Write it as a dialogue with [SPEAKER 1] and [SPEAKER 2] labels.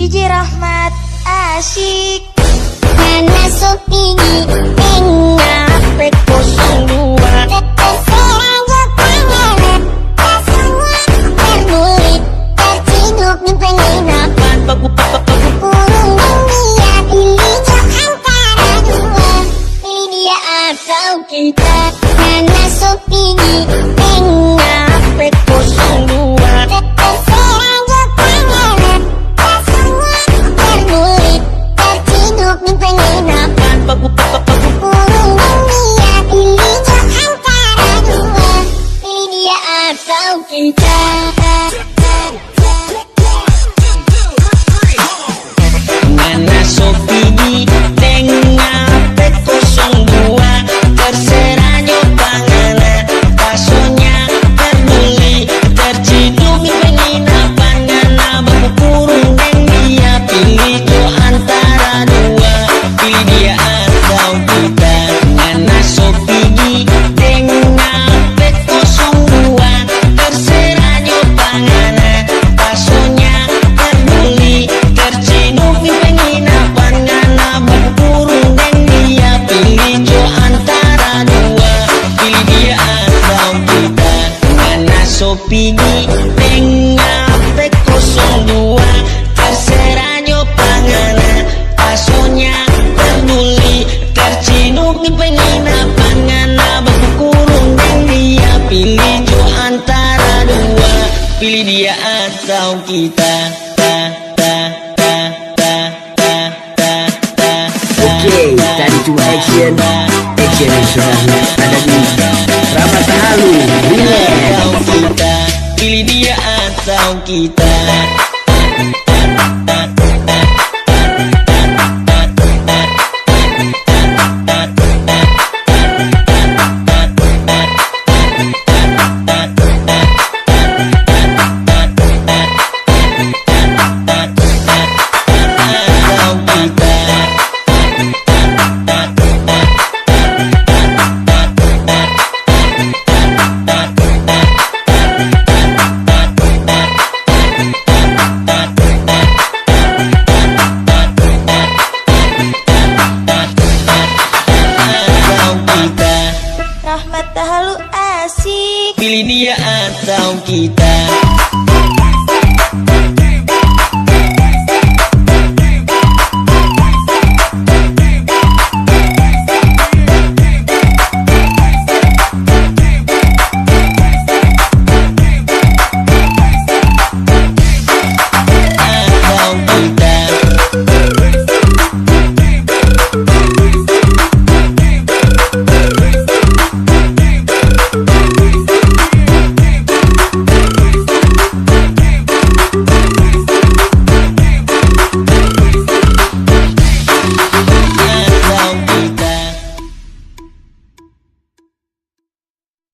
[SPEAKER 1] DJ Rahmat asyik.
[SPEAKER 2] Mana Sopigi tengah P02 terserang pangeran rasanya terbulit terciduk di penginapan kurung dunia pilih antara dua pilih dia atau kita. Mana Sopigi tengah P02 terserang pangeran rasanya terbulit terciduk di penginapan kurung dunia pilih antara dua pilih dia atau kita.
[SPEAKER 3] Mana Sopigi tengah P02 terserah nyopangana pasonya terbeli terciduk di penginapan ngana baku kurung dan dia pilih tu antara dua pilih dia atau kita. Mana Sopigi tengah P02 terserah nyopangana pasonya terbeli terciduk di penginapan ngana baku kurung dan dia pilih tu antara dua pilih dia atau kita. Mana Sopigi tengah P02 terserah nyopangana pasonya terbuli terciduk di penginapan ngana baku kurung dan dia pilih jo antara dua pilih dia atau kita.
[SPEAKER 4] Oke, tadi cuma action yang sudah ada di Rahmat Halu.
[SPEAKER 3] Atau kita pilih dia atau kita.
[SPEAKER 1] Rahmat halu asyik.
[SPEAKER 3] Pilih dia atau kita.